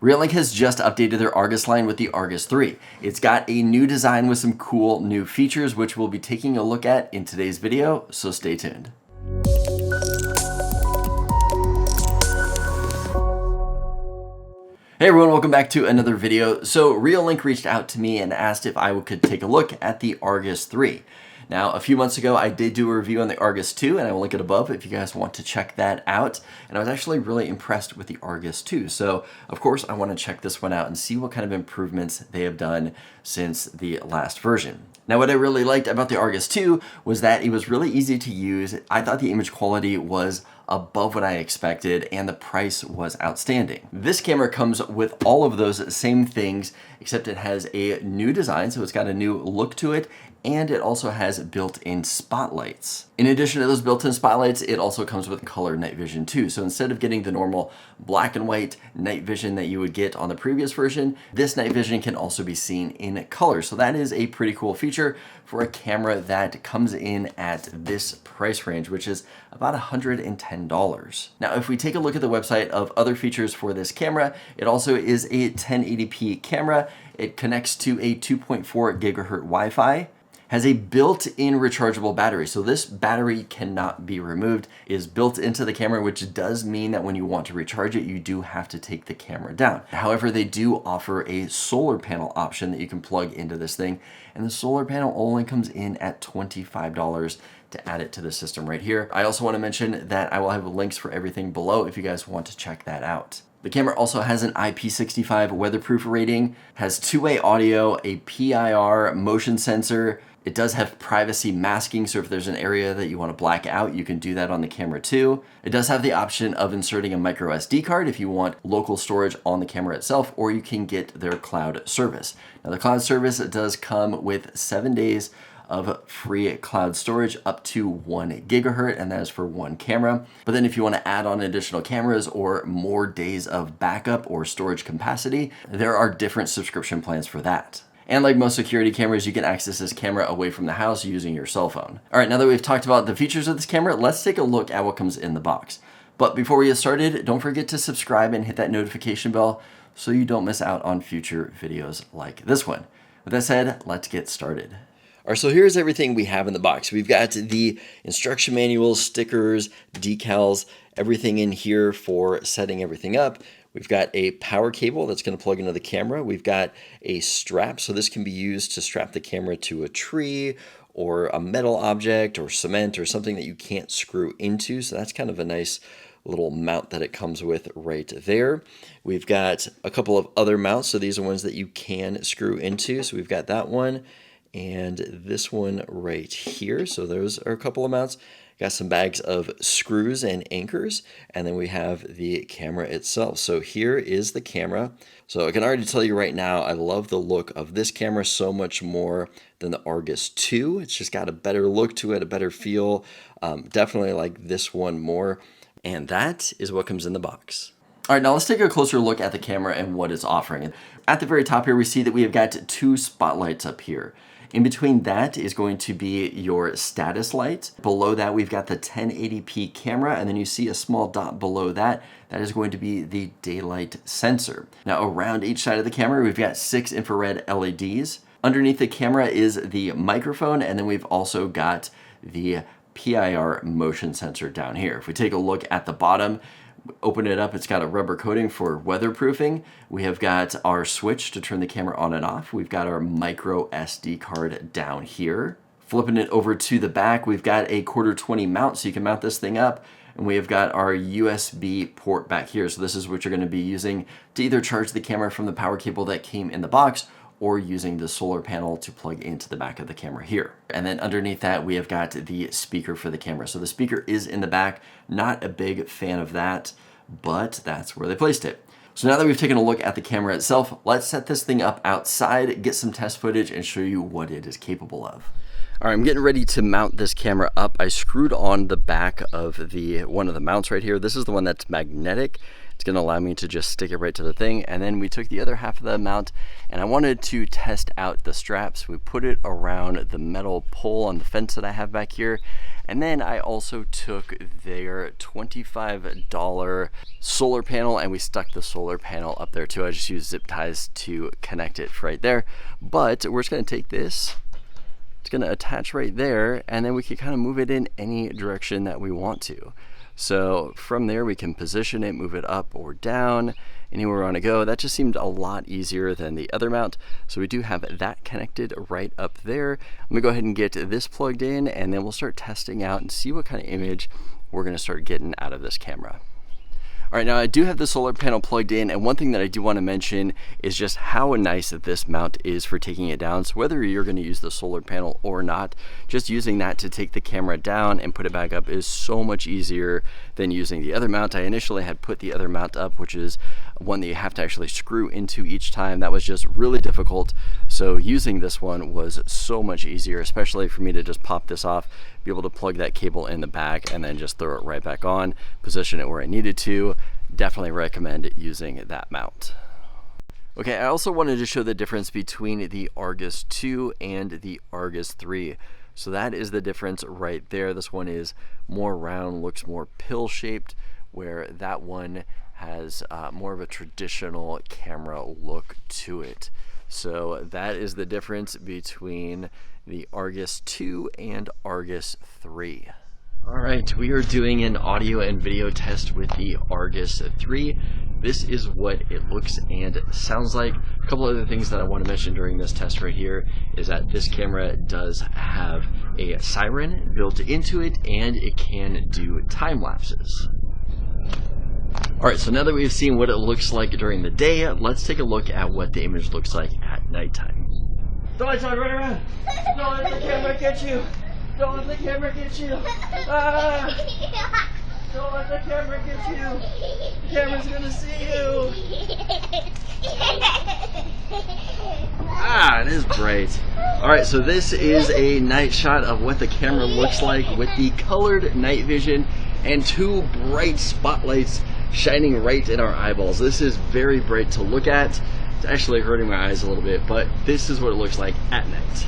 Reolink has just updated their Argus line with the Argus 3. It's got a new design with some cool new features, which we'll be taking a look at in today's video, so stay tuned. Hey everyone, welcome back to another video. So Reolink reached out to me and asked if I could take a look at the Argus 3. Now, a few months ago, I did do a review on the Argus 2, and I will link it above if you guys want to check that out. And I was actually really impressed with the Argus 2. So, of course, I want to check this one out and see what kind of improvements they have done since the last version. Now, what I really liked about the Argus 2 was that it was really easy to use. I thought the image quality was above what I expected, and the price was outstanding. This camera comes with all of those same things, except it has a new design, so it's got a new look to it, and it also has built-in spotlights. In addition to those built-in spotlights, it also comes with color night vision too. So instead of getting the normal black and white night vision that you would get on the previous version, this night vision can also be seen in color. So that is a pretty cool feature for a camera that comes in at this price range, which is about $110. Now, if we take a look at the website of other features for this camera, it also is a 1080p camera. It connects to a 2.4 gigahertz Wi-Fi, has a built-in rechargeable battery. So this battery cannot be removed, is built into the camera, which does mean that when you want to recharge it, you do have to take the camera down. However, they do offer a solar panel option that you can plug into this thing. And the solar panel only comes in at $25 to add it to the system right here. I also want to mention that I will have links for everything below if you guys want to check that out. The camera also has an IP65 weatherproof rating, has two-way audio, a PIR motion sensor. It does have privacy masking, so if there's an area that you want to black out, you can do that on the camera too. It does have the option of inserting a micro SD card if you want local storage on the camera itself, or you can get their cloud service. Now the cloud service does come with 7 days of free cloud storage up to 1 gigahertz, and that is for one camera. But then if you want to add on additional cameras or more days of backup or storage capacity, there are different subscription plans for that. And like most security cameras, you can access this camera away from the house using your cell phone. All right, now that we've talked about the features of this camera, let's take a look at what comes in the box. But before we get started, don't forget to subscribe and hit that notification bell so you don't miss out on future videos like this one. With that said, let's get started. All right, so here's everything we have in the box. We've got the instruction manuals, stickers, decals, everything in here for setting everything up. We've got a power cable that's going to plug into the camera. We've got a strap, so this can be used to strap the camera to a tree or a metal object or cement or something that you can't screw into. So that's kind of a nice little mount that it comes with right there. We've got a couple of other mounts, so these are ones that you can screw into. So we've got that one and this one right here. So those are a couple of mounts. Got some bags of screws and anchors, and then we have the camera itself. So here is the camera. So I can already tell you right now, I love the look of this camera so much more than the Argus 2. It's just got a better look to it, a better feel. Definitely like this one more. And that is what comes in the box. All right, now let's take a closer look at the camera and what it's offering. At the very top here, we see that we have got two spotlights up here. In between that is going to be your status light. Below that, we've got the 1080p camera, and then you see a small dot below that. That is going to be the daylight sensor. Now, around each side of the camera, we've got 6 infrared LEDs. Underneath the camera is the microphone, and then we've also got the PIR motion sensor down here. If we take a look at the bottom, open it up, it's got a rubber coating for weatherproofing. We have got our switch to turn the camera on and off. We've got our micro SD card down here. Flipping it over to the back, we've got a 1/4-20 mount, so you can mount this thing up. And we have got our USB port back here. So this is what you're going to be using to either charge the camera from the power cable that came in the box, or using the solar panel to plug into the back of the camera here. And then underneath that, we have got the speaker for the camera. So the speaker is in the back. Not a big fan of that, but that's where they placed it. So now that we've taken a look at the camera itself, let's set this thing up outside, get some test footage, and show you what it is capable of. All right, I'm getting ready to mount this camera up. I screwed on the back of one of the mounts right here. This is the one that's magnetic. It's gonna allow me to just stick it right to the thing. And then we took the other half of the mount, and I wanted to test out the straps. We put it around the metal pole on the fence that I have back here. And then I also took their $25 solar panel, and we stuck the solar panel up there too. I just used zip ties to connect it right there. But we're just gonna take this, it's gonna attach right there, and then we can kind of move it in any direction that we want to. So from there we can position it, move it up or down, anywhere we want to go. That just seemed a lot easier than the other mount. So we do have that connected right up there. Let me go ahead and get this plugged in, and then we'll start testing out and see what kind of image we're going to start getting out of this camera. All right, now I do have the solar panel plugged in, and one thing that I do want to mention is just how nice that this mount is for taking it down. So whether you're going to use the solar panel or not, just using that to take the camera down and put it back up is so much easier than using the other mount. I initially had put the other mount up, which is one that you have to actually screw into each time. That was just really difficult. So using this one was so much easier, especially for me to just pop this off, be able to plug that cable in the back, and then just throw it right back on, position it where I needed to. Definitely recommend using that mount. Okay, I also wanted to show the difference between the Argus 2 and the Argus 3. So that is the difference right there. This one is more round, looks more pill-shaped, where that one has more of a traditional camera look to it. So that is the difference between the Argus 2 and Argus 3. All right, we are doing an audio and video test with the Argus 3. This is what it looks and sounds like. A couple other things that I want to mention during this test right here is that this camera does have a siren built into it, and it can do time lapses. All right, so now that we've seen what it looks like during the day, let's take a look at what the image looks like at nighttime. Don't run around! Don't let the camera get you! Don't let the camera get you! Ah! Don't let the camera get you! The camera's gonna see you! Ah, it is bright. Alright, so this is a night shot of what the camera looks like with the colored night vision and two bright spotlights shining right in our eyeballs. This is very bright to look at. It's actually hurting my eyes a little bit, but this is what it looks like at night.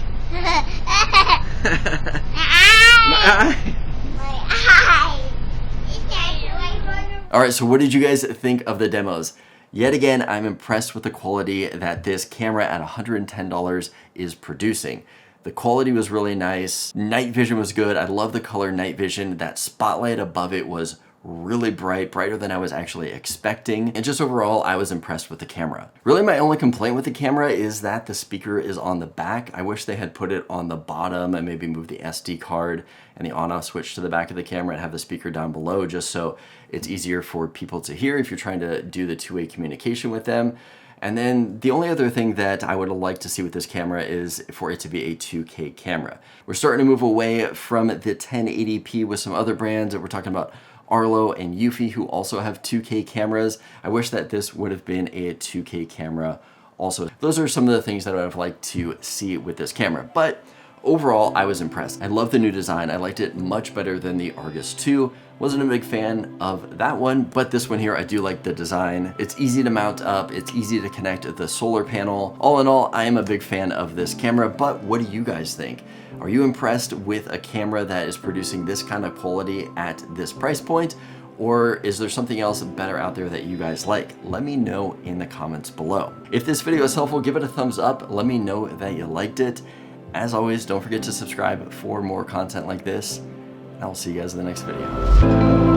Alright, so what did you guys think of the demos? Yet again, I'm impressed with the quality that this camera at $110 is producing. The quality was really nice. Night vision was good. I love the color night vision. That spotlight above it was really bright, brighter than I was actually expecting. And just overall, I was impressed with the camera. Really, my only complaint with the camera is that the speaker is on the back. I wish they had put it on the bottom and maybe moved the SD card and the on-off switch to the back of the camera and have the speaker down below, just so it's easier for people to hear if you're trying to do the two-way communication with them. And then the only other thing that I would like to see with this camera is for it to be a 2K camera. We're starting to move away from the 1080p with some other brands that we're talking about. Arlo and Eufy, who also have 2K cameras. I wish that this would have been a 2K camera also. Those are some of the things that I would have liked to see with this camera. But overall, I was impressed. I love the new design. I liked it much better than the Argus 2. Wasn't a big fan of that one, but this one here, I do like the design. It's easy to mount up. It's easy to connect the solar panel. All in all, I am a big fan of this camera, but what do you guys think? Are you impressed with a camera that is producing this kind of quality at this price point? Or is there something else better out there that you guys like? Let me know in the comments below. If this video is helpful, give it a thumbs up. Let me know that you liked it. As always, don't forget to subscribe for more content like this. And I'll see you guys in the next video.